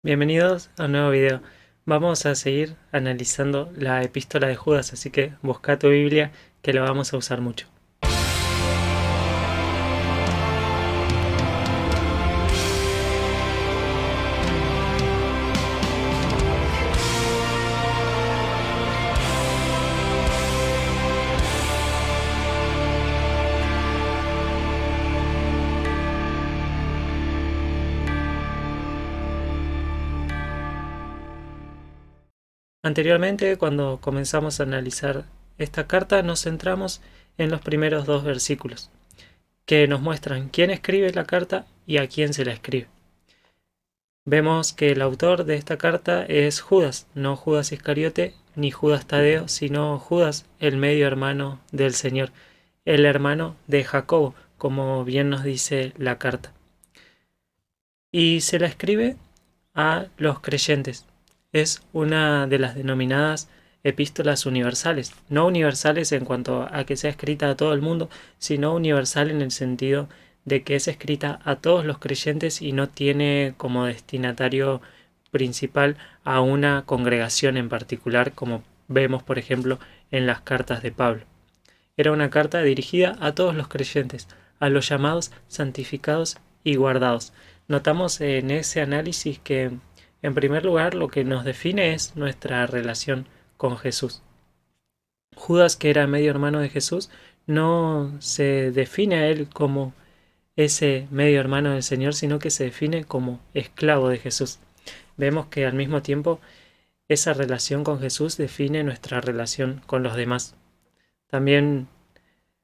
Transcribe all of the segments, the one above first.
Bienvenidos a un nuevo video. Vamos a seguir analizando la epístola de Judas, así que busca tu Biblia que lo vamos a usar mucho. Anteriormente, cuando comenzamos a analizar esta carta, nos centramos en los primeros dos versículos, que nos muestran quién escribe la carta y a quién se la escribe. Vemos que el autor de esta carta es Judas, no Judas Iscariote ni Judas Tadeo, sino Judas, el medio hermano del Señor, el hermano de Jacobo, como bien nos dice la carta. Y se la escribe a los creyentes. Es una de las denominadas epístolas universales. No universales en cuanto a que sea escrita a todo el mundo, sino universal en el sentido de que es escrita a todos los creyentes y no tiene como destinatario principal a una congregación en particular, como vemos por ejemplo en las cartas de Pablo. Era una carta dirigida a todos los creyentes, a los llamados, santificados y guardados. Notamos en ese análisis que, en primer lugar, lo que nos define es nuestra relación con Jesús. Judas, que era medio hermano de Jesús, no se define a él como ese medio hermano del Señor, sino que se define como esclavo de Jesús. Vemos que al mismo tiempo esa relación con Jesús define nuestra relación con los demás. También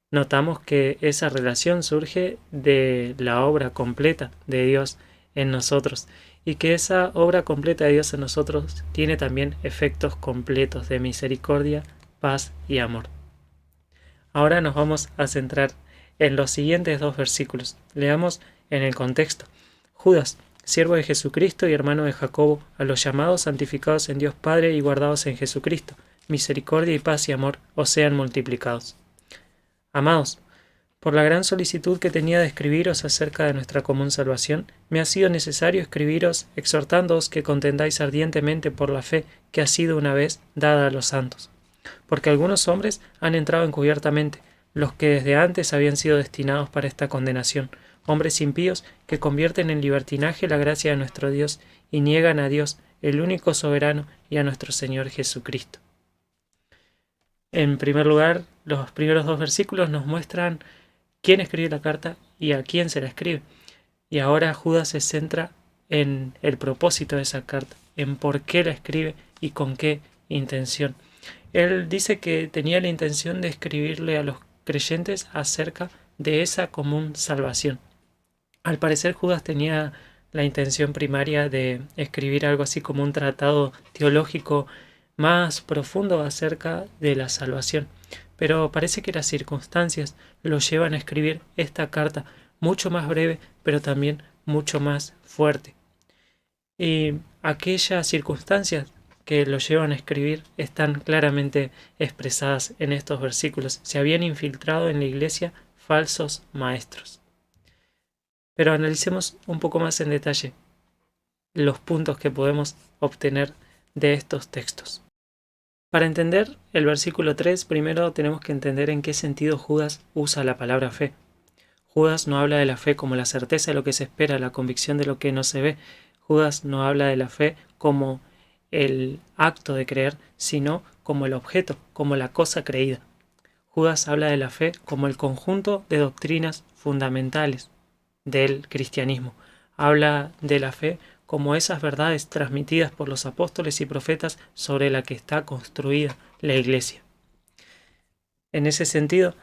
notamos que esa relación surge de la obra completa de Dios en nosotros y que esa obra completa de Dios en nosotros tiene también efectos completos de misericordia, paz y amor. Ahora nos vamos a centrar en los siguientes dos versículos. Leamos en el contexto. Judas, siervo de Jesucristo y hermano de Jacobo, a los llamados, santificados en Dios Padre y guardados en Jesucristo, misericordia y paz y amor os sean multiplicados. Amados, por la gran solicitud que tenía de escribiros acerca de nuestra común salvación, me ha sido necesario escribiros exhortándoos que contendáis ardientemente por la fe que ha sido una vez dada a los santos. Porque algunos hombres han entrado encubiertamente, los que desde antes habían sido destinados para esta condenación, hombres impíos que convierten en libertinaje la gracia de nuestro Dios y niegan a Dios, el único soberano, y a nuestro Señor Jesucristo. En primer lugar, los primeros dos versículos nos muestran quién escribe la carta y a quién se la escribe. Y ahora Judas se centra en el propósito de esa carta, en por qué la escribe y con qué intención. Él dice que tenía la intención de escribirle a los creyentes acerca de esa común salvación. Al parecer Judas tenía la intención primaria de escribir algo así como un tratado teológico más profundo acerca de la salvación, pero parece que las circunstancias lo llevan a escribir esta carta mucho más breve, pero también mucho más fuerte. Y aquellas circunstancias que lo llevan a escribir están claramente expresadas en estos versículos. Se habían infiltrado en la iglesia falsos maestros. Pero analicemos un poco más en detalle los puntos que podemos obtener de estos textos. Para entender el versículo 3, primero tenemos que entender en qué sentido Judas usa la palabra fe. Judas no habla de la fe como la certeza de lo que se espera, la convicción de lo que no se ve. Judas no habla de la fe como el acto de creer, sino como el objeto, como la cosa creída. Judas habla de la fe como el conjunto de doctrinas fundamentales del cristianismo. Habla de la fe como esas verdades transmitidas por los apóstoles y profetas sobre la que está construida la iglesia. En ese sentido,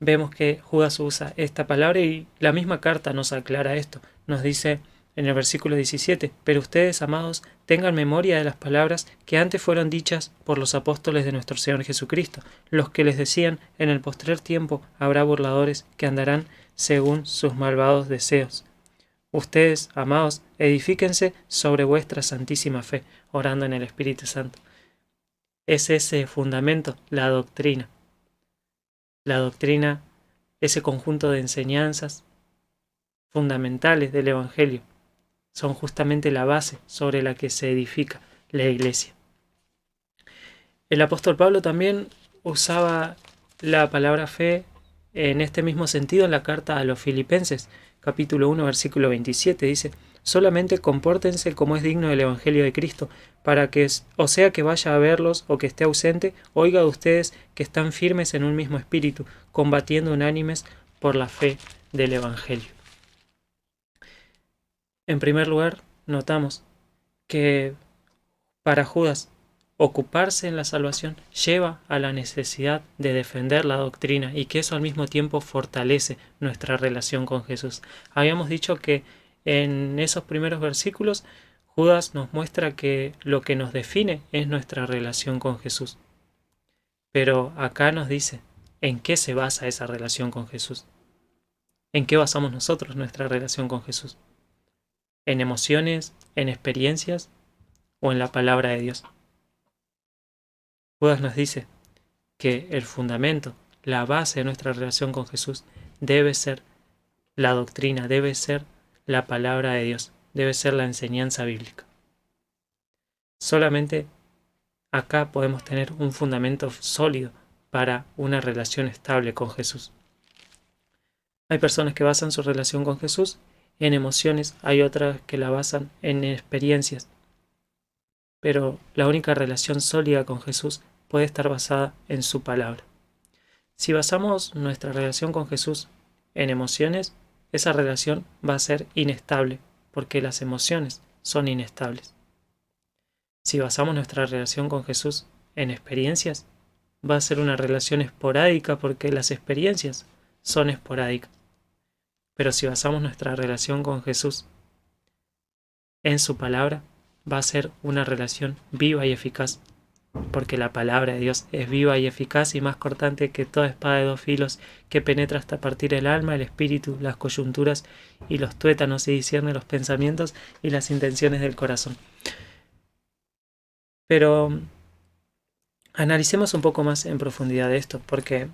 vemos que Judas usa esta palabra y la misma carta nos aclara esto. Nos dice en el versículo 17, pero ustedes, amados, tengan memoria de las palabras que antes fueron dichas por los apóstoles de nuestro Señor Jesucristo, los que les decían, en el postrer tiempo habrá burladores que andarán según sus malvados deseos. Ustedes, amados, edifíquense sobre vuestra santísima fe, orando en el Espíritu Santo. Es ese fundamento, la doctrina. La doctrina, ese conjunto de enseñanzas fundamentales del Evangelio, son justamente la base sobre la que se edifica la iglesia. El apóstol Pablo también usaba la palabra fe en este mismo sentido en la carta a los Filipenses, capítulo 1, versículo 27, dice: solamente compórtense como es digno del Evangelio de Cristo, para que, o sea que vaya a verlos o que esté ausente, oiga de ustedes que están firmes en un mismo espíritu, combatiendo unánimes por la fe del Evangelio. En primer lugar, notamos que para Judas, ocuparse en la salvación lleva a la necesidad de defender la doctrina y que eso al mismo tiempo fortalece nuestra relación con Jesús. Habíamos dicho que en esos primeros versículos Judas nos muestra que lo que nos define es nuestra relación con Jesús. Pero acá nos dice en qué se basa esa relación con Jesús. ¿En qué basamos nosotros nuestra relación con Jesús? ¿En emociones, en experiencias o en la palabra de Dios? Judas nos dice que el fundamento, la base de nuestra relación con Jesús debe ser la doctrina, debe ser la palabra de Dios, debe ser la enseñanza bíblica. Solamente acá podemos tener un fundamento sólido para una relación estable con Jesús. Hay personas que basan su relación con Jesús en emociones, hay otras que la basan en experiencias. Pero la única relación sólida con Jesús puede estar basada en su palabra. Si basamos nuestra relación con Jesús en emociones, esa relación va a ser inestable, porque las emociones son inestables. Si basamos nuestra relación con Jesús en experiencias, va a ser una relación esporádica, porque las experiencias son esporádicas. Pero si basamos nuestra relación con Jesús en su palabra, va a ser una relación viva y eficaz, porque la palabra de Dios es viva y eficaz y más cortante que toda espada de dos filos, que penetra hasta partir el alma, el espíritu, las coyunturas y los tuétanos, y discierne los pensamientos y las intenciones del corazón. Pero analicemos un poco más en profundidad de esto, porque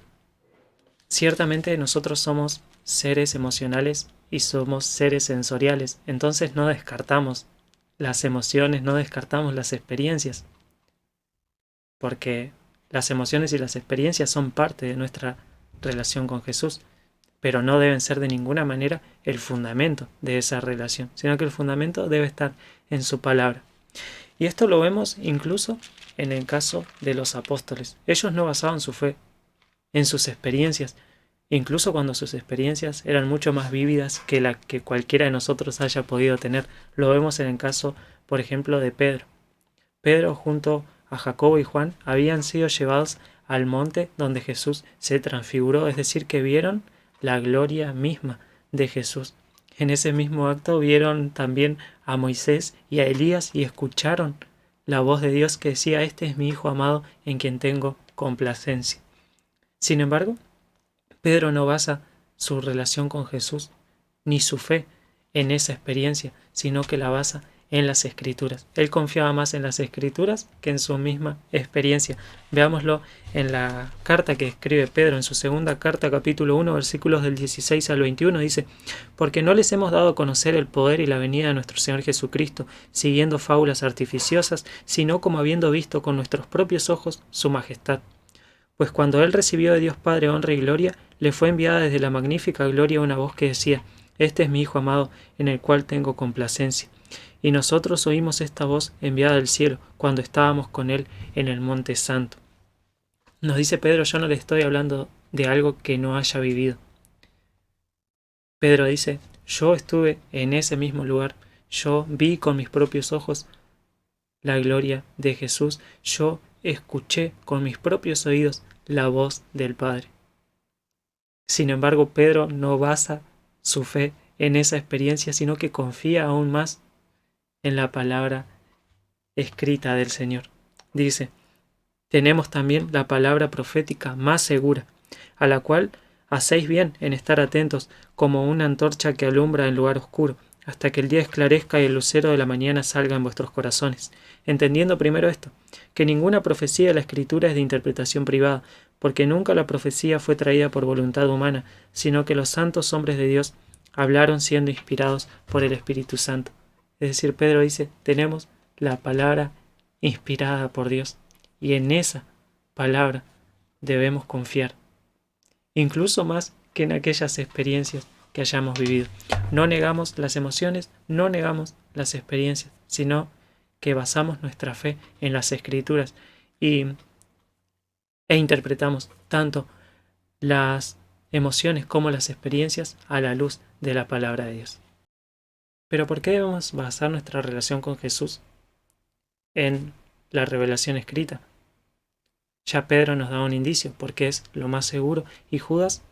ciertamente nosotros somos seres emocionales y somos seres sensoriales, entonces no descartamos las emociones, no descartamos las experiencias, porque las emociones y las experiencias son parte de nuestra relación con Jesús, pero no deben ser de ninguna manera el fundamento de esa relación, sino que el fundamento debe estar en su palabra. Y esto lo vemos incluso en el caso de los apóstoles. Ellos no basaban su fe en sus experiencias, incluso cuando sus experiencias eran mucho más vívidas que la que cualquiera de nosotros haya podido tener. Lo vemos en el caso, por ejemplo, de Pedro. Pedro junto a Jacobo y Juan habían sido llevados al monte donde Jesús se transfiguró, es decir, que vieron la gloria misma de Jesús. En ese mismo acto vieron también a Moisés y a Elías y escucharon la voz de Dios que decía: este es mi Hijo amado en quien tengo complacencia. Sin embargo, Pedro no basa su relación con Jesús ni su fe en esa experiencia, sino que la basa en las Escrituras. Él confiaba más en las Escrituras que en su misma experiencia. Veámoslo en la carta que escribe Pedro, en su segunda carta, capítulo 1, versículos del 16 al 21, dice: porque no les hemos dado a conocer el poder y la venida de nuestro Señor Jesucristo, siguiendo fábulas artificiosas, sino como habiendo visto con nuestros propios ojos su majestad. Pues cuando él recibió de Dios Padre honra y gloria, le fue enviada desde la magnífica gloria una voz que decía: este es mi Hijo amado, en el cual tengo complacencia. Y nosotros oímos esta voz enviada del cielo, cuando estábamos con él en el monte santo. Nos dice Pedro: yo no le estoy hablando de algo que no haya vivido. Pedro dice: yo estuve en ese mismo lugar, yo vi con mis propios ojos la gloria de Jesús, yo escuché con mis propios oídos la voz del Padre. Sin embargo, Pedro no basa su fe en esa experiencia, sino que confía aún más en la palabra escrita del Señor. Dice: tenemos también la palabra profética más segura, a la cual hacéis bien en estar atentos, como una antorcha que alumbra en lugar oscuro, hasta que el día esclarezca y el lucero de la mañana salga en vuestros corazones, entendiendo primero esto, que ninguna profecía de la Escritura es de interpretación privada, porque nunca la profecía fue traída por voluntad humana, sino que los santos hombres de Dios hablaron siendo inspirados por el Espíritu Santo. Es decir, Pedro dice, tenemos la palabra inspirada por Dios y en esa palabra debemos confiar, incluso más que en aquellas experiencias que hayamos vivido. No negamos las emociones, no negamos las experiencias, sino que basamos nuestra fe en las Escrituras e interpretamos tanto las emociones como las experiencias a la luz de la palabra de Dios. Pero ¿por qué debemos basar nuestra relación con Jesús en la revelación escrita? Ya Pedro nos da un indicio, porque es lo más seguro, y Judas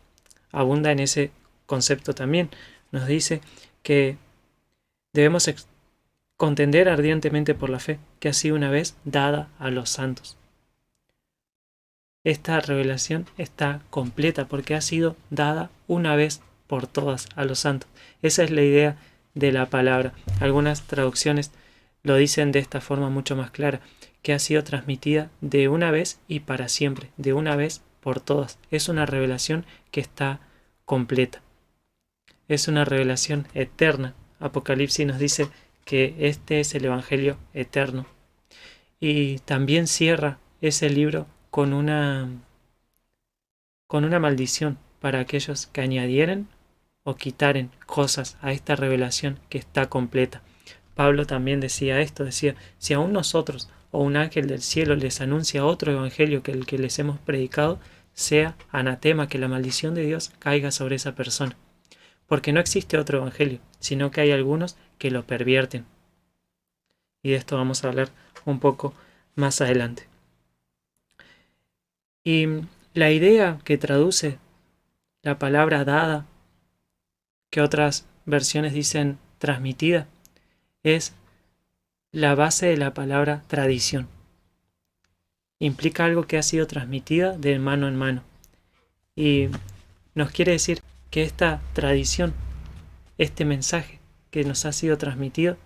abunda en ese concepto también. Nos dice que debemos contender ardientemente por la fe que ha sido una vez dada a los santos. Esta revelación está completa porque ha sido dada una vez por todas a los santos. Esa es la idea de la palabra. Algunas traducciones lo dicen de esta forma mucho más clara, que ha sido transmitida de una vez y para siempre, de una vez por todas. Es una revelación que está completa. Es una revelación eterna. Apocalipsis nos dice que este es el Evangelio eterno. Y también cierra ese libro con una maldición para aquellos que añadieren o quitaren cosas a esta revelación que está completa. Pablo también decía esto, decía, si aún nosotros o un ángel del cielo les anuncia otro evangelio que el que les hemos predicado, sea anatema, que la maldición de Dios caiga sobre esa persona. Porque no existe otro evangelio, sino que hay algunos que lo pervierten. Y de esto vamos a hablar un poco más adelante. Y la idea que traduce la palabra dada, que otras versiones dicen transmitida, es la base de la palabra tradición. Implica algo que ha sido transmitida de mano en mano. Y nos quiere decir que esta tradición, este mensaje que nos ha sido transmitido,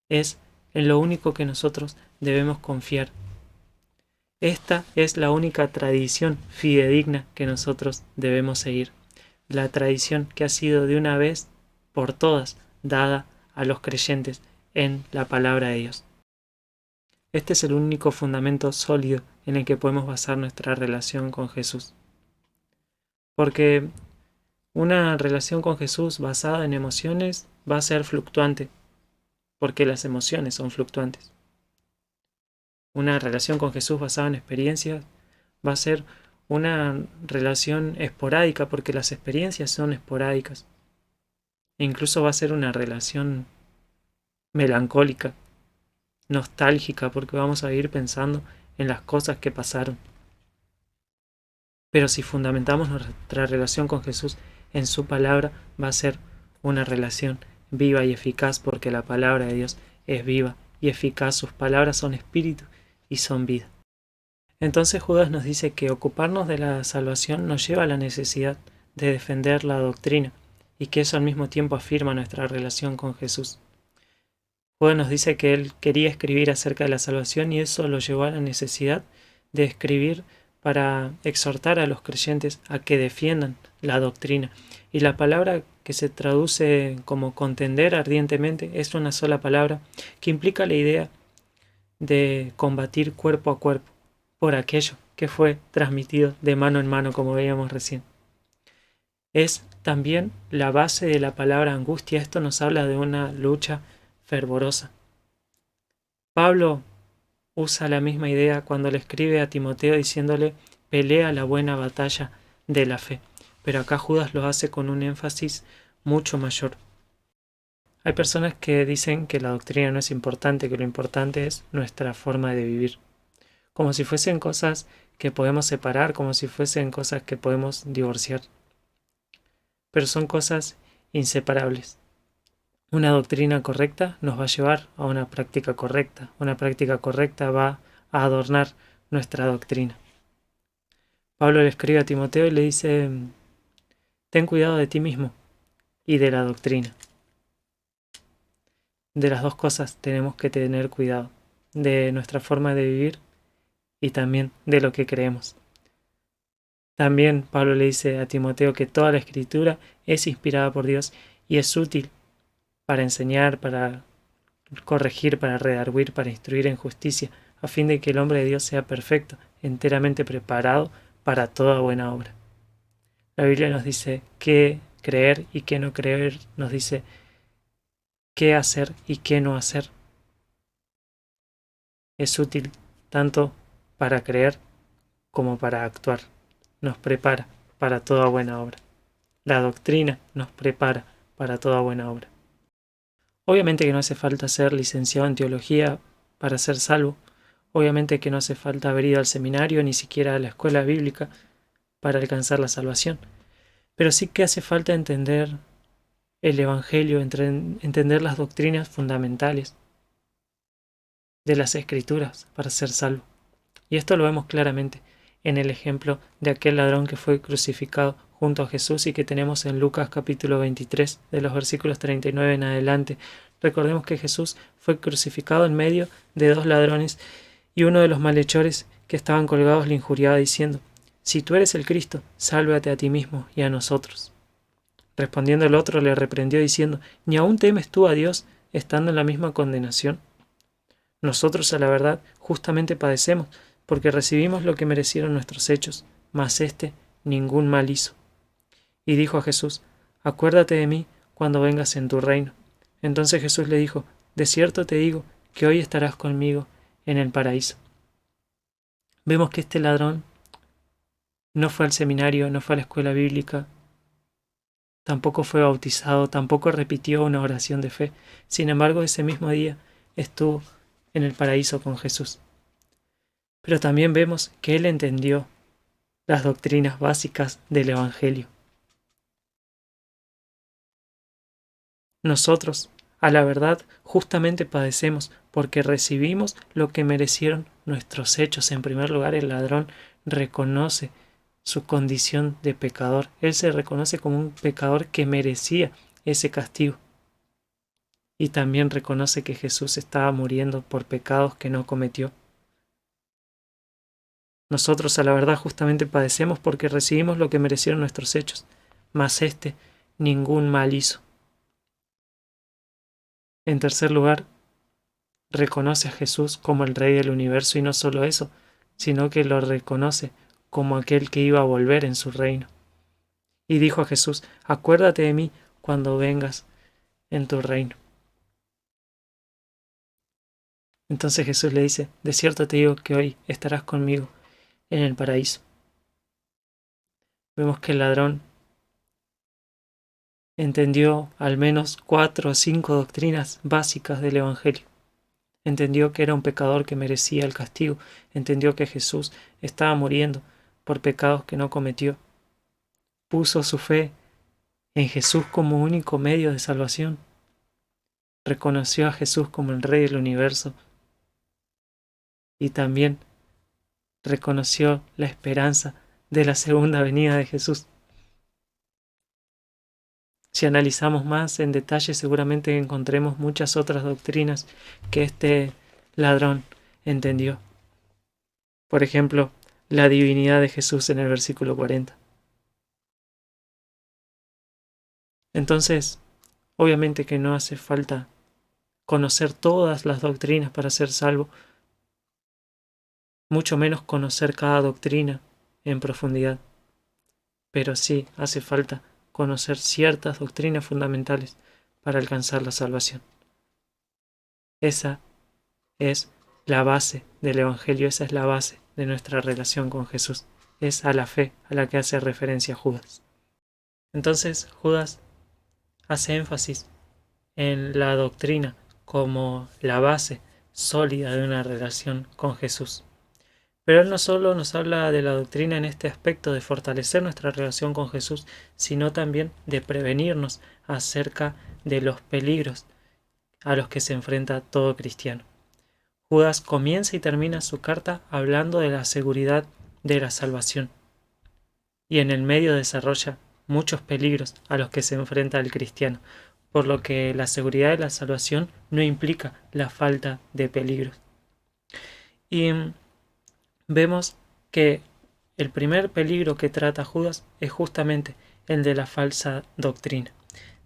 es en lo único que nosotros debemos confiar. Esta es la única tradición fidedigna que nosotros debemos seguir. La tradición que ha sido de una vez por todas dada a los creyentes en la palabra de Dios. Este es el único fundamento sólido en el que podemos basar nuestra relación con Jesús. Porque una relación con Jesús basada en emociones va a ser fluctuante, porque las emociones son fluctuantes. Una relación con Jesús basada en experiencias va a ser una relación esporádica, porque las experiencias son esporádicas. E incluso va a ser una relación melancólica, nostálgica, porque vamos a ir pensando en las cosas que pasaron. Pero si fundamentamos nuestra relación con Jesús en su palabra, va a ser una relación viva y eficaz, porque la palabra de Dios es viva y eficaz. Sus palabras son espíritu y son vida. Entonces Judas nos dice que ocuparnos de la salvación nos lleva a la necesidad de defender la doctrina, y que eso al mismo tiempo afirma nuestra relación con Jesús. Judas nos dice que él quería escribir acerca de la salvación, y eso lo llevó a la necesidad de escribir para exhortar a los creyentes a que defiendan la doctrina. Y la palabra que se traduce como contender ardientemente es una sola palabra que implica la idea de combatir cuerpo a cuerpo por aquello que fue transmitido de mano en mano, como veíamos recién. Es también la base de la palabra angustia. Esto nos habla de una lucha fervorosa. Pablo usa la misma idea cuando le escribe a Timoteo diciéndole: pelea la buena batalla de la fe. Pero acá Judas lo hace con un énfasis mucho mayor. Hay personas que dicen que la doctrina no es importante, que lo importante es nuestra forma de vivir. Como si fuesen cosas que podemos separar, como si fuesen cosas que podemos divorciar. Pero son cosas inseparables. Una doctrina correcta nos va a llevar a una práctica correcta. Una práctica correcta va a adornar nuestra doctrina. Pablo le escribe a Timoteo y le dice: ten cuidado de ti mismo y de la doctrina. De las dos cosas tenemos que tener cuidado, de nuestra forma de vivir y también de lo que creemos. También Pablo le dice a Timoteo que toda la escritura es inspirada por Dios y es útil para enseñar, para corregir, para redarguir, para instruir en justicia, a fin de que el hombre de Dios sea perfecto, enteramente preparado para toda buena obra. La Biblia nos dice qué creer y qué no creer, nos dice qué hacer y qué no hacer. Es útil tanto para creer como para actuar. Nos prepara para toda buena obra. La doctrina nos prepara para toda buena obra. Obviamente que no hace falta ser licenciado en teología para ser salvo. Obviamente que no hace falta haber ido al seminario ni siquiera a la escuela bíblica para alcanzar la salvación. Pero sí que hace falta entender el Evangelio, entender las doctrinas fundamentales de las Escrituras para ser salvo. Y esto lo vemos claramente en el ejemplo de aquel ladrón que fue crucificado junto a Jesús y que tenemos en Lucas capítulo 23, de los versículos 39 en adelante. Recordemos que Jesús fue crucificado en medio de dos ladrones y uno de los malhechores que estaban colgados le injuriaba diciendo: «Si tú eres el Cristo, sálvate a ti mismo y a nosotros». Respondiendo el otro le reprendió diciendo: «¿Ni aún temes tú a Dios, estando en la misma condenación? Nosotros, a la verdad, justamente padecemos, porque recibimos lo que merecieron nuestros hechos, mas éste ningún mal hizo». Y dijo a Jesús: «Acuérdate de mí cuando vengas en tu reino». Entonces Jesús le dijo: «De cierto te digo que hoy estarás conmigo en el paraíso». Vemos que este ladrón no fue al seminario, no fue a la escuela bíblica, tampoco fue bautizado, tampoco repitió una oración de fe. Sin embargo, ese mismo día estuvo en el paraíso con Jesús. Pero también vemos que él entendió las doctrinas básicas del Evangelio. Nosotros, a la verdad, justamente padecemos porque recibimos lo que merecieron nuestros hechos. En primer lugar, el ladrón reconoce su condición de pecador. Él se reconoce como un pecador que merecía ese castigo. Y también reconoce que Jesús estaba muriendo por pecados que no cometió. Nosotros, a la verdad, justamente padecemos porque recibimos lo que merecieron nuestros hechos, mas éste ningún mal hizo. En tercer lugar, reconoce a Jesús como el Rey del universo, y no solo eso, sino que lo reconoce como aquel que iba a volver en su reino. Y dijo a Jesús: «Acuérdate de mí cuando vengas en tu reino». Entonces Jesús le dice: «De cierto te digo que hoy estarás conmigo en el paraíso». Vemos que el ladrón entendió al menos 4 o 5 doctrinas básicas del Evangelio. Entendió que era un pecador que merecía el castigo. Entendió que Jesús estaba muriendo por pecados que no cometió. Puso su fe en Jesús como único medio de salvación. Reconoció a Jesús como el Rey del universo. Y también reconoció la esperanza de la segunda venida de Jesús. Si analizamos más en detalle, seguramente encontremos muchas otras doctrinas que este ladrón entendió. Por ejemplo, la divinidad de Jesús en el versículo 40. Entonces, obviamente que no hace falta conocer todas las doctrinas para ser salvo, mucho menos conocer cada doctrina en profundidad. Pero sí hace falta conocer ciertas doctrinas fundamentales para alcanzar la salvación. Esa es la base del Evangelio, esa es la base de nuestra relación con Jesús. Es a la fe a la que hace referencia Judas. Entonces Judas hace énfasis en la doctrina como la base sólida de una relación con Jesús. Pero él no solo nos habla de la doctrina en este aspecto de fortalecer nuestra relación con Jesús, sino también de prevenirnos acerca de los peligros a los que se enfrenta todo cristiano. Judas comienza y termina su carta hablando de la seguridad de la salvación, y en el medio desarrolla muchos peligros a los que se enfrenta el cristiano, por lo que la seguridad de la salvación no implica la falta de peligros. Y vemos que el primer peligro que trata Judas es justamente el de la falsa doctrina.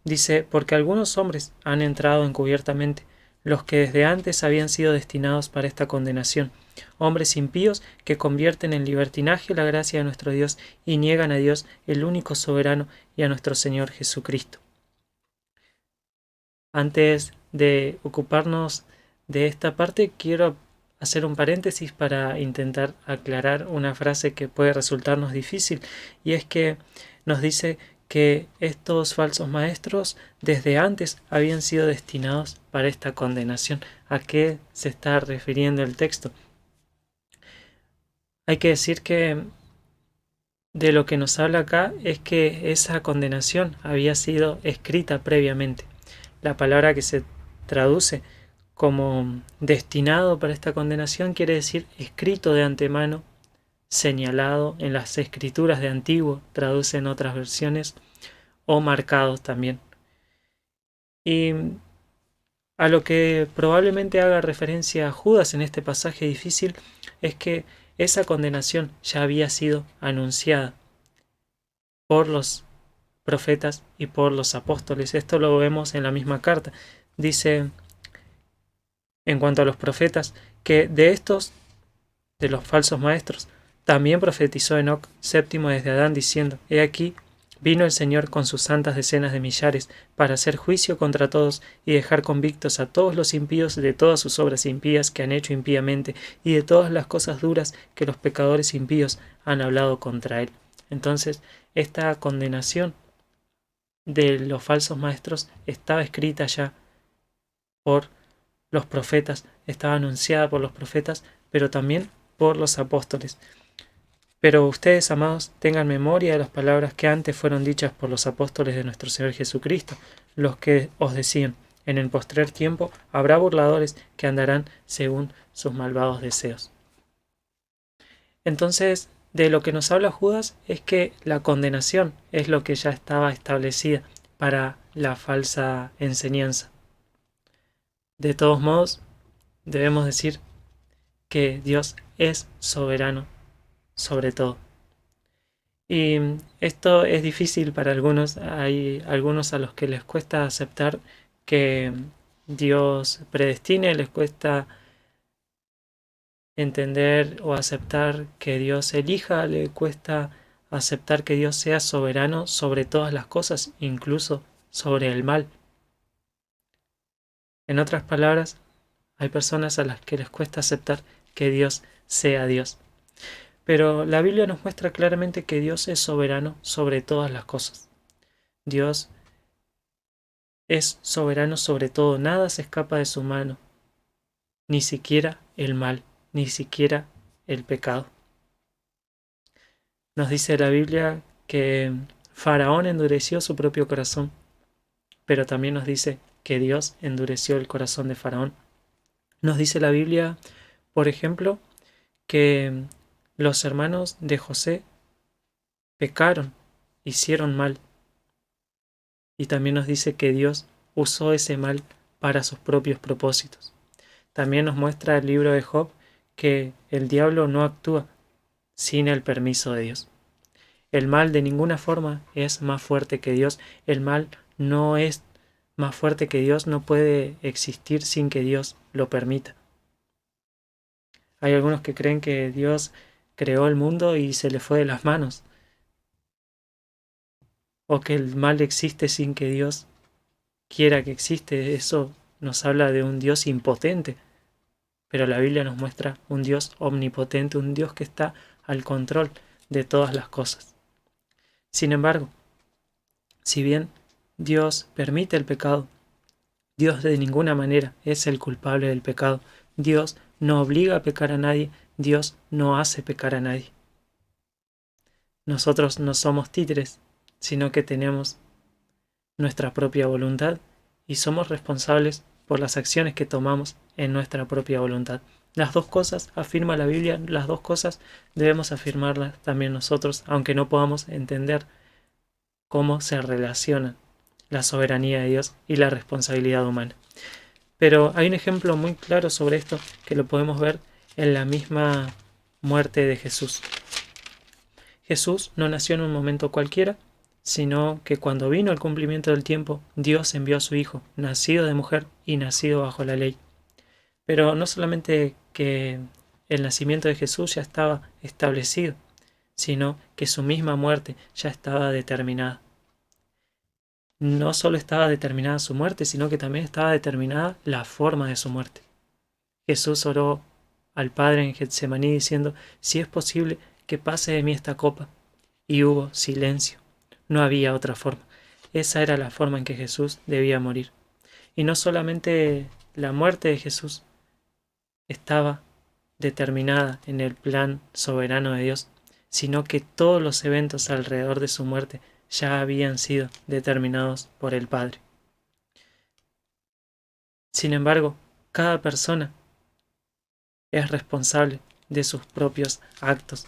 Dice: «Porque algunos hombres han entrado encubiertamente, los que desde antes habían sido destinados para esta condenación, hombres impíos que convierten en libertinaje la gracia de nuestro Dios y niegan a Dios, el único soberano, y a nuestro Señor Jesucristo. Antes de ocuparnos de esta parte, quiero hacer un paréntesis para intentar aclarar una frase que puede resultarnos difícil, y es que nos dice que estos falsos maestros desde antes habían sido destinados para esta condenación. ¿A qué se está refiriendo el texto? Hay que decir que de lo que nos habla acá es que esa condenación había sido escrita previamente. La palabra que se traduce como destinado para esta condenación quiere decir escrito de antemano, señalado en las escrituras de antiguo, traduce en otras versiones, o marcados también. Y a lo que probablemente haga referencia a Judas en este pasaje difícil es que esa condenación ya había sido anunciada por los profetas y por los apóstoles. Esto lo vemos en la misma carta. Dice, en cuanto a los profetas, que de los falsos maestros, también profetizó Enoc, séptimo desde Adán, diciendo, he aquí, vino el Señor con sus santas decenas de millares, para hacer juicio contra todos y dejar convictos a todos los impíos de todas sus obras impías que han hecho impíamente y de todas las cosas duras que los pecadores impíos han hablado contra él. Entonces, esta condenación de los falsos maestros estaba escrita ya por los profetas, estaba anunciada por los profetas, pero también por los apóstoles. Pero ustedes, amados, tengan memoria de las palabras que antes fueron dichas por los apóstoles de nuestro Señor Jesucristo, los que os decían, en el postrer tiempo habrá burladores que andarán según sus malvados deseos. Entonces, de lo que nos habla Judas es que la condenación es lo que ya estaba establecida para la falsa enseñanza. De todos modos, debemos decir que Dios es soberano sobre todo. Y esto es difícil para algunos. Hay algunos a los que les cuesta aceptar que Dios predestine, les cuesta entender o aceptar que Dios elija, le cuesta aceptar que Dios sea soberano sobre todas las cosas, incluso sobre el mal. En otras palabras, hay personas a las que les cuesta aceptar que Dios sea Dios. Pero la Biblia nos muestra claramente que Dios es soberano sobre todas las cosas. Dios es soberano sobre todo, nada se escapa de su mano, ni siquiera el mal, ni siquiera el pecado. Nos dice la Biblia que Faraón endureció su propio corazón, pero también nos dice que Dios endureció el corazón de Faraón. Nos dice la Biblia, por ejemplo, que los hermanos de José pecaron, hicieron mal. Y también nos dice que Dios usó ese mal para sus propios propósitos. También nos muestra el libro de Job que el diablo no actúa sin el permiso de Dios. El mal de ninguna forma es más fuerte que Dios. El mal no es más fuerte que Dios, no puede existir sin que Dios lo permita. Hay algunos que creen que Dios creó el mundo y se le fue de las manos, o que el mal existe sin que Dios quiera que existe. Eso nos habla de un Dios impotente, pero la Biblia nos muestra un Dios omnipotente, un Dios que está al control de todas las cosas. Sin embargo, si bien Dios permite el pecado, Dios de ninguna manera es el culpable del pecado. Dios no obliga a pecar a nadie, Dios no hace pecar a nadie. Nosotros no somos títeres, sino que tenemos nuestra propia voluntad y somos responsables por las acciones que tomamos en nuestra propia voluntad. Las dos cosas afirma la Biblia, las dos cosas debemos afirmarlas también nosotros, aunque no podamos entender cómo se relacionan la soberanía de Dios y la responsabilidad humana. Pero hay un ejemplo muy claro sobre esto que lo podemos ver en la misma muerte de Jesús. Jesús no nació en un momento cualquiera, sino que cuando vino el cumplimiento del tiempo, Dios envió a su Hijo, nacido de mujer y nacido bajo la ley. Pero no solamente que el nacimiento de Jesús ya estaba establecido, sino que su misma muerte ya estaba determinada. No solo estaba determinada su muerte, sino que también estaba determinada la forma de su muerte. Jesús oró al Padre en Getsemaní diciendo, si es posible, que pase de mí esta copa. Y hubo silencio. No había otra forma. Esa era la forma en que Jesús debía morir. Y no solamente la muerte de Jesús estaba determinada en el plan soberano de Dios, sino que todos los eventos alrededor de su muerte ya habían sido determinados por el Padre. Sin embargo, cada persona es responsable de sus propios actos.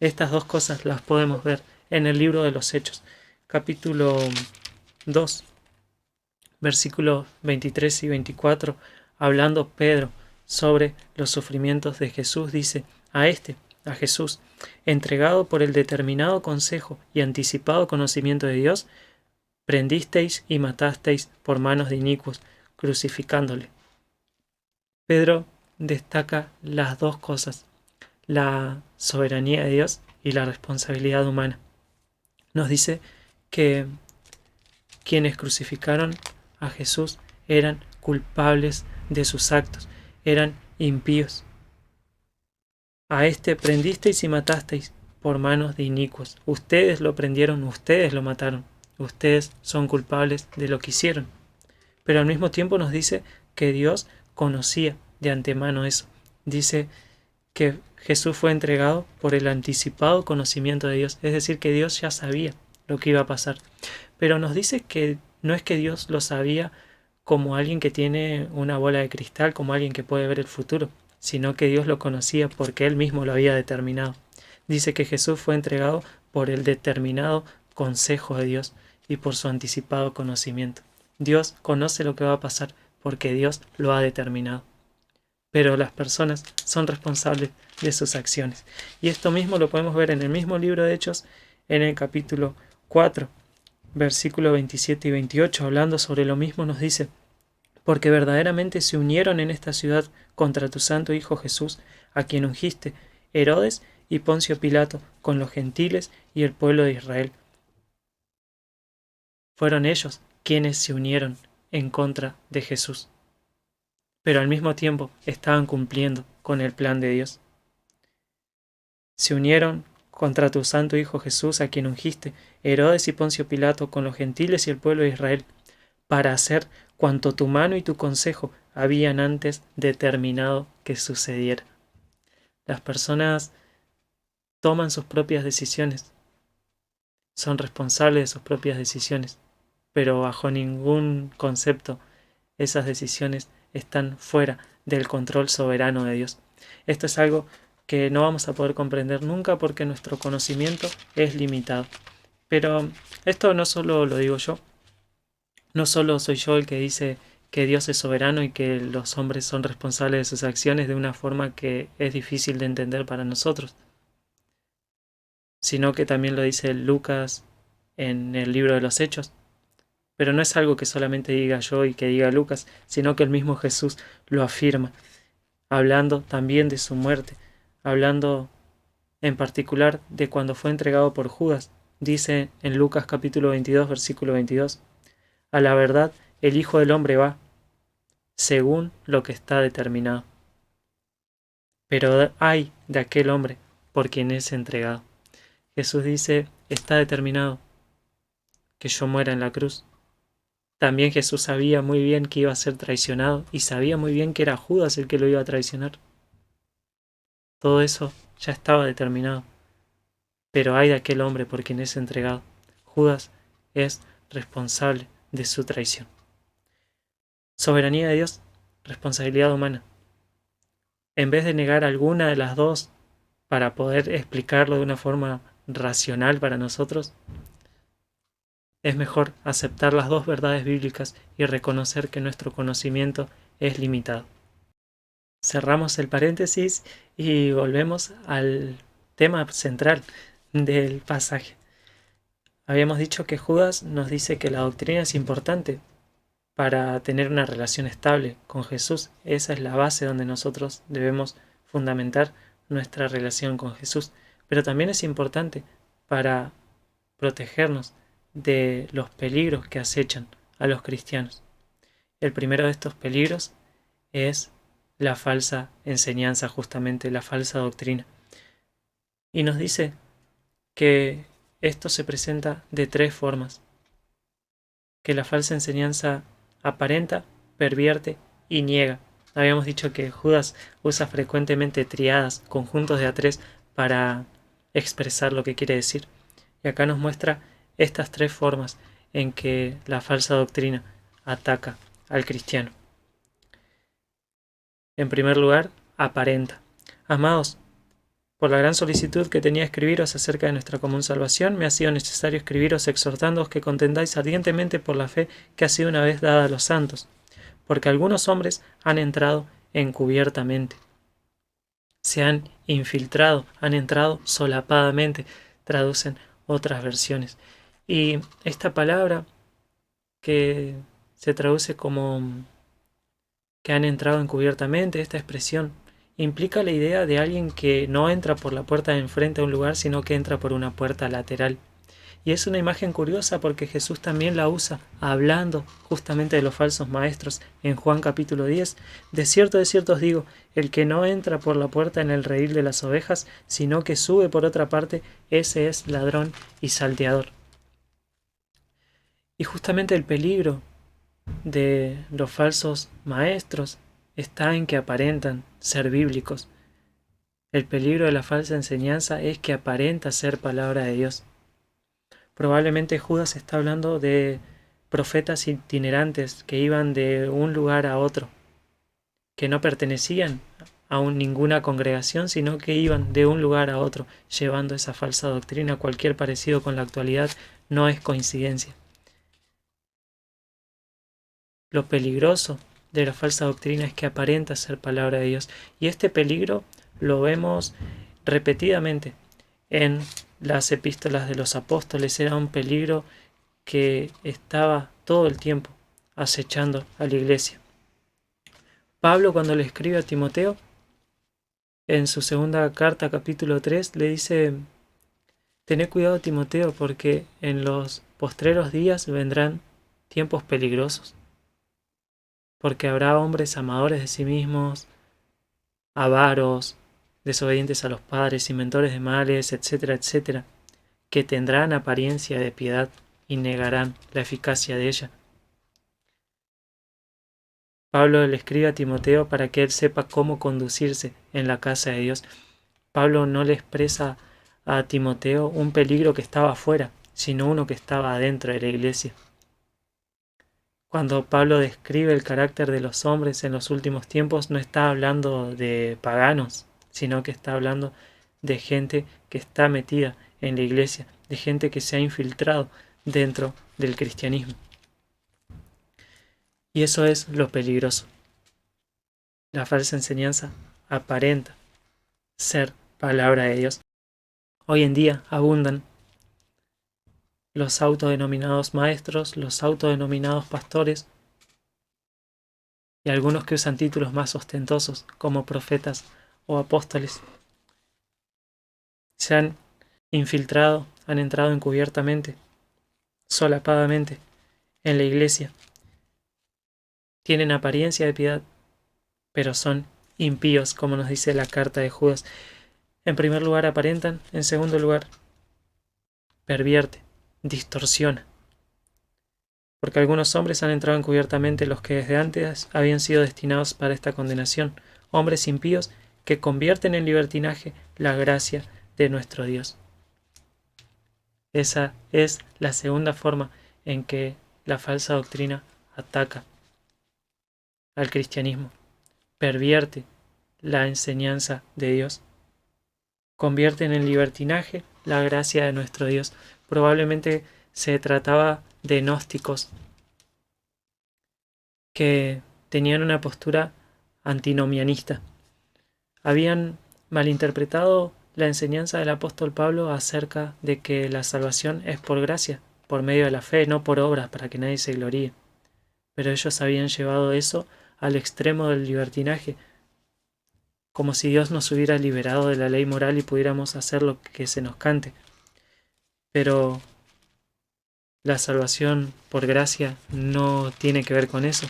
Estas dos cosas las podemos ver en el libro de los Hechos, capítulo 2, versículos 23 y 24, hablando Pedro sobre los sufrimientos de Jesús, dice, a Jesús, entregado por el determinado consejo y anticipado conocimiento de Dios, prendisteis y matasteis por manos de inicuos, crucificándole. Pedro destaca las dos cosas, la soberanía de Dios y la responsabilidad humana. Nos dice que quienes crucificaron a Jesús eran culpables de sus actos, eran impíos. A este prendisteis y matasteis por manos de inicuos. Ustedes lo prendieron, ustedes lo mataron. Ustedes son culpables de lo que hicieron. Pero al mismo tiempo nos dice que Dios conocía de antemano eso. Dice que Jesús fue entregado por el anticipado conocimiento de Dios. Es decir, que Dios ya sabía lo que iba a pasar. Pero nos dice que no es que Dios lo sabía como alguien que tiene una bola de cristal, como alguien que puede ver el futuro, sino que Dios lo conocía porque Él mismo lo había determinado. Dice que Jesús fue entregado por el determinado consejo de Dios y por su anticipado conocimiento. Dios conoce lo que va a pasar porque Dios lo ha determinado. Pero las personas son responsables de sus acciones. Y esto mismo lo podemos ver en el mismo libro de Hechos, en el capítulo 4, versículos 27 y 28, hablando sobre lo mismo, nos dice, porque verdaderamente se unieron en esta ciudad contra tu santo Hijo Jesús, a quien ungiste, Herodes y Poncio Pilato, con los gentiles y el pueblo de Israel. Fueron ellos quienes se unieron en contra de Jesús, pero al mismo tiempo estaban cumpliendo con el plan de Dios. Se unieron contra tu santo Hijo Jesús, a quien ungiste, Herodes y Poncio Pilato, con los gentiles y el pueblo de Israel, para hacer cuanto tu mano y tu consejo habían antes determinado que sucediera. Las personas toman sus propias decisiones, son responsables de sus propias decisiones, pero bajo ningún concepto esas decisiones están fuera del control soberano de Dios. Esto es algo que no vamos a poder comprender nunca porque nuestro conocimiento es limitado. Pero esto no solo lo digo yo, no solo soy yo el que dice que Dios es soberano y que los hombres son responsables de sus acciones de una forma que es difícil de entender para nosotros, sino que también lo dice Lucas en el libro de los Hechos. Pero no es algo que solamente diga yo y que diga Lucas, sino que el mismo Jesús lo afirma, hablando también de su muerte, hablando en particular de cuando fue entregado por Judas. Dice en Lucas capítulo 22, versículo 22, a la verdad, el Hijo del Hombre va, según lo que está determinado. Pero ay de aquel hombre por quien es entregado. Jesús dice, está determinado que yo muera en la cruz. También Jesús sabía muy bien que iba a ser traicionado y sabía muy bien que era Judas el que lo iba a traicionar. Todo eso ya estaba determinado. Pero ay de aquel hombre por quien es entregado. Judas es responsable de su traición. Soberanía de Dios, responsabilidad humana. En vez de negar alguna de las dos para poder explicarlo de una forma racional para nosotros, es mejor aceptar las dos verdades bíblicas y reconocer que nuestro conocimiento es limitado. Cerramos el paréntesis y volvemos al tema central del pasaje. Habíamos dicho que Judas nos dice que la doctrina es importante para tener una relación estable con Jesús. Esa es la base donde nosotros debemos fundamentar nuestra relación con Jesús. Pero también es importante para protegernos de los peligros que acechan a los cristianos. El primero de estos peligros es la falsa enseñanza, justamente la falsa doctrina. Y nos dice que esto se presenta de tres formas: que la falsa enseñanza aparenta, pervierte y niega. Habíamos dicho que Judas usa frecuentemente triadas, conjuntos de a tres, para expresar lo que quiere decir. Y acá nos muestra estas tres formas en que la falsa doctrina ataca al cristiano. En primer lugar, aparenta. Amados, por la gran solicitud que tenía escribiros acerca de nuestra común salvación, me ha sido necesario escribiros exhortándoos que contendáis ardientemente por la fe que ha sido una vez dada a los santos, porque algunos hombres han entrado encubiertamente, se han infiltrado, han entrado solapadamente, traducen otras versiones. Y esta palabra que se traduce como que han entrado encubiertamente, esta expresión implica la idea de alguien que no entra por la puerta de enfrente a un lugar, sino que entra por una puerta lateral. Y es una imagen curiosa porque Jesús también la usa hablando justamente de los falsos maestros en Juan capítulo 10. De cierto os digo, el que no entra por la puerta en el redil de las ovejas, sino que sube por otra parte, ese es ladrón y salteador. Y justamente el peligro de los falsos maestros está en que aparentan ser bíblicos. El peligro de la falsa enseñanza es que aparenta ser palabra de Dios. Probablemente Judas está hablando de profetas itinerantes que iban de un lugar a otro, que no pertenecían a ninguna congregación, sino que iban de un lugar a otro llevando esa falsa doctrina. Cualquier parecido con la actualidad no es coincidencia. Lo peligroso de la falsa doctrina es que aparenta ser palabra de Dios. Y este peligro lo vemos repetidamente en las epístolas de los apóstoles. Era un peligro que estaba todo el tiempo acechando a la iglesia. Pablo, cuando le escribe a Timoteo, en su segunda carta, capítulo 3, le dice: Tené cuidado, Timoteo, porque en los postreros días vendrán tiempos peligrosos, porque habrá hombres amadores de sí mismos, avaros, desobedientes a los padres, inventores de males, etcétera, etcétera, que tendrán apariencia de piedad y negarán la eficacia de ella. Pablo le escribe a Timoteo para que él sepa cómo conducirse en la casa de Dios. Pablo no le expresa a Timoteo un peligro que estaba afuera, sino uno que estaba adentro de la iglesia. Cuando Pablo describe el carácter de los hombres en los últimos tiempos, no está hablando de paganos, sino que está hablando de gente que está metida en la iglesia, de gente que se ha infiltrado dentro del cristianismo. Y eso es lo peligroso. La falsa enseñanza aparenta ser palabra de Dios. Hoy en día abundan los autodenominados maestros, los autodenominados pastores y algunos que usan títulos más ostentosos como profetas o apóstoles. Se han infiltrado, han entrado encubiertamente, solapadamente en la iglesia. Tienen apariencia de piedad, pero son impíos, como nos dice la carta de Judas. En primer lugar aparentan, en segundo lugar pervierte, distorsiona. Porque algunos hombres han entrado encubiertamente, los que desde antes habían sido destinados para esta condenación, hombres impíos que convierten en libertinaje la gracia de nuestro Dios. Esa es la segunda forma en que la falsa doctrina ataca al cristianismo, pervierte la enseñanza de Dios, convierten en libertinaje la gracia de nuestro Dios. Probablemente se trataba de gnósticos que tenían una postura antinomianista. Habían malinterpretado la enseñanza del apóstol Pablo acerca de que la salvación es por gracia, por medio de la fe, no por obras, para que nadie se gloríe. Pero ellos habían llevado eso al extremo del libertinaje, como si Dios nos hubiera liberado de la ley moral y pudiéramos hacer lo que se nos cante. Pero la salvación por gracia no tiene que ver con eso.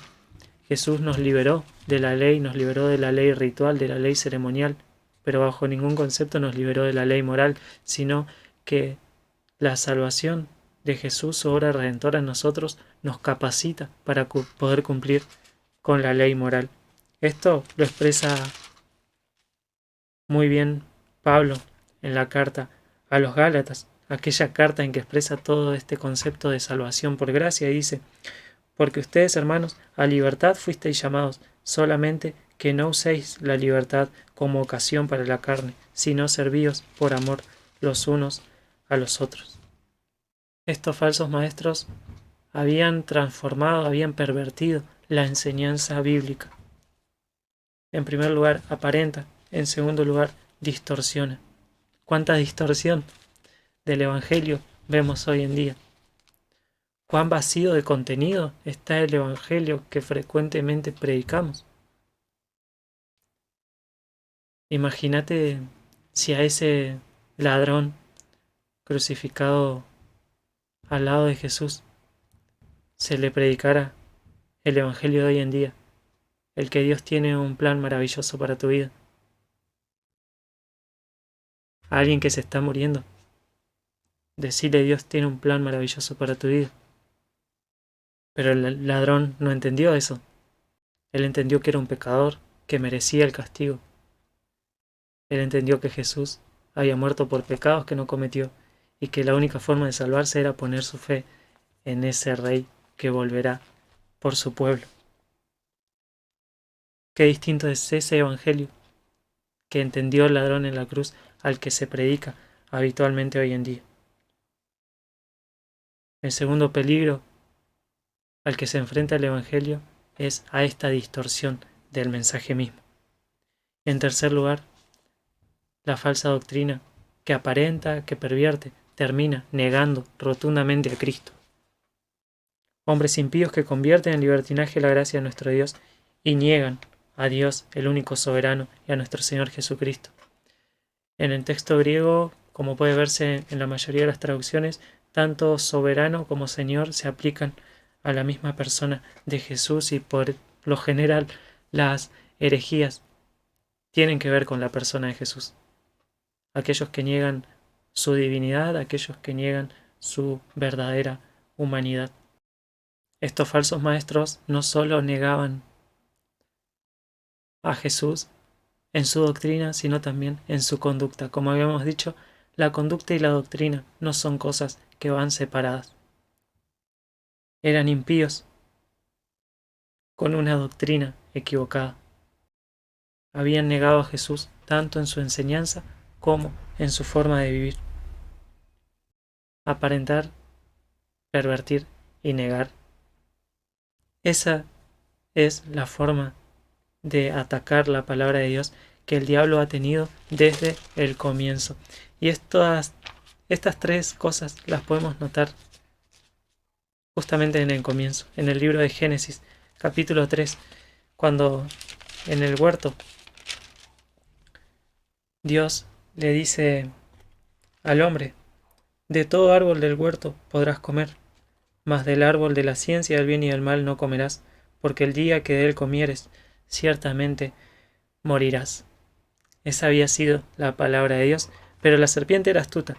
Jesús nos liberó de la ley, nos liberó de la ley ritual, de la ley ceremonial, pero bajo ningún concepto nos liberó de la ley moral, sino que la salvación de Jesús, su obra redentora en nosotros, nos capacita para poder cumplir con la ley moral. Esto lo expresa muy bien Pablo en la carta a los Gálatas, aquella carta en que expresa todo este concepto de salvación por gracia, y dice: porque ustedes, hermanos, a libertad fuisteis llamados, solamente que no uséis la libertad como ocasión para la carne, sino servíos por amor los unos a los otros. Estos falsos maestros habían transformado, habían pervertido la enseñanza bíblica. En primer lugar, aparenta. En segundo lugar, distorsiona. ¿Cuánta distorsión del Evangelio vemos hoy en día? ¿Cuán vacío de contenido está el Evangelio que frecuentemente predicamos? Imagínate si a ese ladrón crucificado al lado de Jesús se le predicara el Evangelio de hoy en día, el que Dios tiene un plan maravilloso para tu vida. A alguien que se está muriendo, decirle: Dios tiene un plan maravilloso para tu vida. Pero el ladrón no entendió eso. Él entendió que era un pecador, que merecía el castigo. Él entendió que Jesús había muerto por pecados que no cometió y que la única forma de salvarse era poner su fe en ese Rey que volverá por su pueblo. Qué distinto es ese Evangelio que entendió el ladrón en la cruz al que se predica habitualmente hoy en día. El segundo peligro al que se enfrenta el Evangelio es a esta distorsión del mensaje mismo. En tercer lugar, la falsa doctrina que aparenta, que pervierte, termina negando rotundamente a Cristo. Hombres impíos que convierten en libertinaje la gracia de nuestro Dios y niegan a Dios, el único soberano, y a nuestro Señor Jesucristo. En el texto griego, como puede verse en la mayoría de las traducciones, tanto soberano como Señor se aplican a la misma persona de Jesús, y por lo general las herejías tienen que ver con la persona de Jesús. Aquellos que niegan su divinidad, aquellos que niegan su verdadera humanidad. Estos falsos maestros no solo negaban a Jesús en su doctrina, sino también en su conducta. Como habíamos dicho, la conducta y la doctrina no son cosas que van separadas. Eran impíos con una doctrina equivocada. Habían negado a Jesús tanto en su enseñanza como en su forma de vivir. Aparentar, pervertir y negar. Esa es la forma de atacar la palabra de Dios que el diablo ha tenido desde el comienzo. Y estas tres cosas las podemos notar justamente en el comienzo, en el libro de Génesis, capítulo 3, cuando en el huerto Dios le dice al hombre: de todo árbol del huerto podrás comer, mas del árbol de la ciencia del bien y del mal no comerás, porque el día que de él comieres, ciertamente morirás. Esa había sido la palabra de Dios, pero la serpiente era astuta,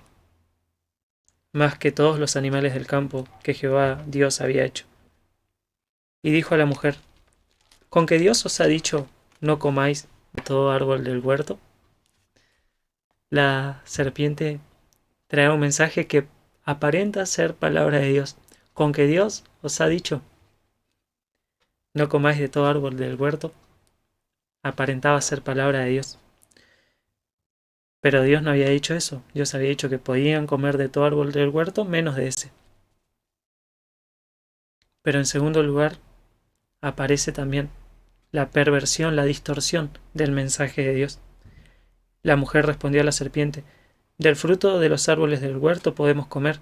más que todos los animales del campo que Jehová Dios había hecho. Y dijo a la mujer: ¿con que Dios os ha dicho, no comáis de todo árbol del huerto? La serpiente trae un mensaje que aparenta ser palabra de Dios. ¿Con que Dios os ha dicho, no comáis de todo árbol del huerto? Aparentaba ser palabra de Dios. Pero Dios no había dicho eso. Dios había dicho que podían comer de todo árbol del huerto menos de ese. Pero en segundo lugar, aparece también la perversión, la distorsión del mensaje de Dios. La mujer respondió a la serpiente: Del fruto de los árboles del huerto podemos comer,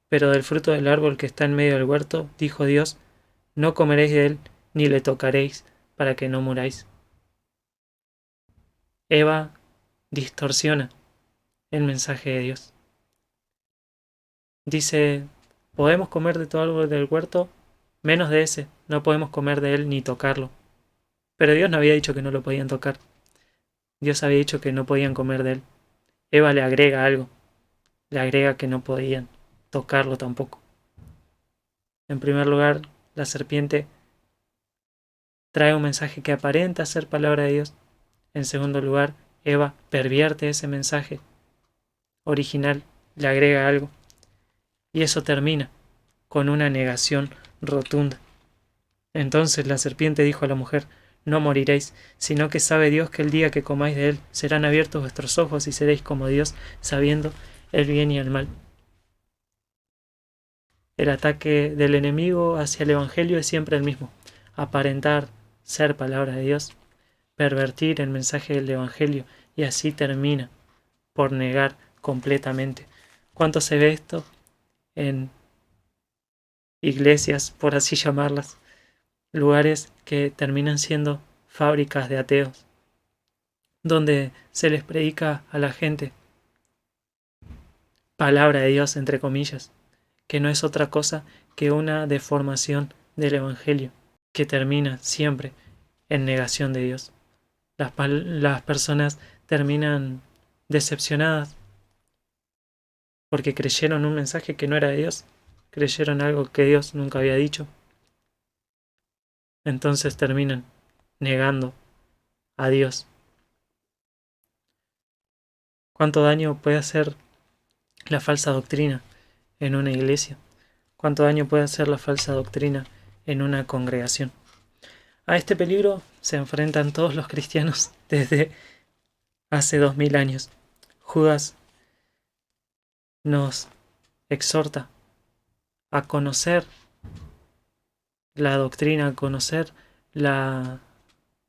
pero del fruto del árbol que está en medio del huerto, dijo Dios, no comeréis de él, ni le tocaréis, para que no muráis. Eva distorsiona el mensaje de Dios. Dice, podemos comer de todo árbol del huerto, menos de ese, no podemos comer de él ni tocarlo. Pero Dios no había dicho que no lo podían tocar. Dios había dicho que no podían comer de él. Eva le agrega algo. Le agrega que no podían tocarlo tampoco. En primer lugar, la serpiente trae un mensaje que aparenta ser palabra de Dios. En segundo lugar, Eva pervierte ese mensaje original, le agrega algo. Y eso termina con una negación rotunda. Entonces la serpiente dijo a la mujer, no moriréis, sino que sabe Dios que el día que comáis de él serán abiertos vuestros ojos y seréis como Dios, sabiendo el bien y el mal. El ataque del enemigo hacia el Evangelio es siempre el mismo: aparentar ser palabra de Dios, pervertir el mensaje del Evangelio, y así termina por negar completamente. ¿Cuánto se ve esto en iglesias, por así llamarlas? Lugares que terminan siendo fábricas de ateos, donde se les predica a la gente palabra de Dios, entre comillas, que no es otra cosa que una deformación del Evangelio, que termina siempre en negación de Dios. Las personas terminan decepcionadas porque creyeron un mensaje que no era de Dios, creyeron algo que Dios nunca había dicho. Entonces terminan negando a Dios. ¿Cuánto daño puede hacer la falsa doctrina en una iglesia? ¿Cuánto daño puede hacer la falsa doctrina en una congregación? A este peligro se enfrentan todos los cristianos desde hace 2000 años. Judas nos exhorta a conocer la doctrina, a conocer la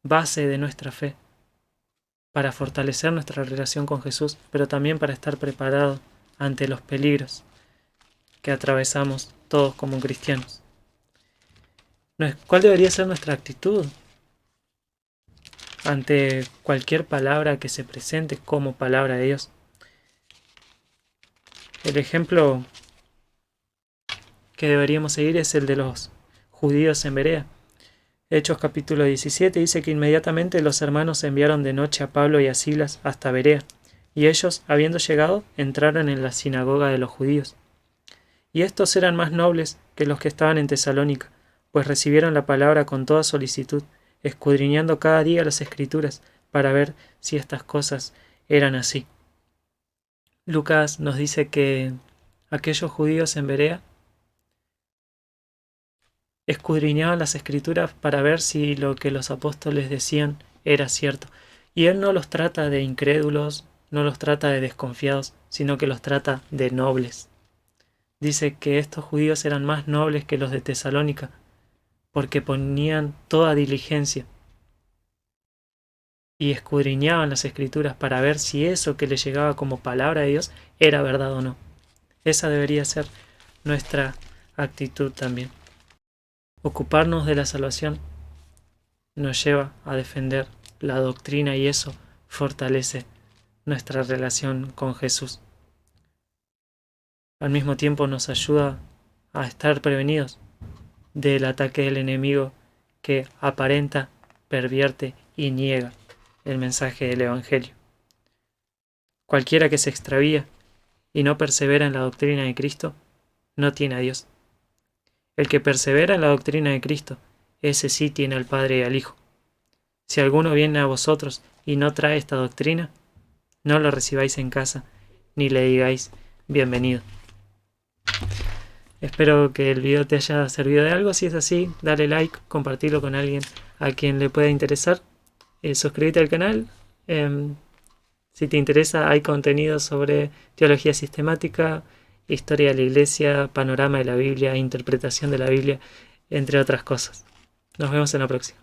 base de nuestra fe, para fortalecer nuestra relación con Jesús, pero también para estar preparados ante los peligros que atravesamos todos como cristianos. ¿Cuál debería ser nuestra actitud ante cualquier palabra que se presente como palabra de Dios? El ejemplo que deberíamos seguir es el de los judíos en Berea. Hechos capítulo 17 dice que inmediatamente los hermanos enviaron de noche a Pablo y a Silas hasta Berea, y ellos, habiendo llegado, entraron en la sinagoga de los judíos. Y estos eran más nobles que los que estaban en Tesalónica, pues recibieron la palabra con toda solicitud, escudriñando cada día las Escrituras, para ver si estas cosas eran así. Lucas nos dice que aquellos judíos en Berea escudriñaban las Escrituras para ver si lo que los apóstoles decían era cierto. Y él no los trata de incrédulos, no los trata de desconfiados, sino que los trata de nobles. Dice que estos judíos eran más nobles que los de Tesalónica, porque ponían toda diligencia y escudriñaban las Escrituras para ver si eso que les llegaba como palabra de Dios era verdad o no. Esa debería ser nuestra actitud también. Ocuparnos de la salvación nos lleva a defender la doctrina y eso fortalece nuestra relación con Jesús. Al mismo tiempo nos ayuda a estar prevenidos del ataque del enemigo que aparenta, pervierte y niega el mensaje del Evangelio. Cualquiera que se extravía y no persevera en la doctrina de Cristo, no tiene a Dios. El que persevera en la doctrina de Cristo, ese sí tiene al Padre y al Hijo. Si alguno viene a vosotros y no trae esta doctrina, no lo recibáis en casa, ni le digáis bienvenido. Espero que el video te haya servido de algo. Si es así, dale like, compartirlo con alguien a quien le pueda interesar. Suscríbete al canal. Si te interesa, hay contenido sobre teología sistemática, historia de la iglesia, panorama de la Biblia, interpretación de la Biblia, entre otras cosas. Nos vemos en la próxima.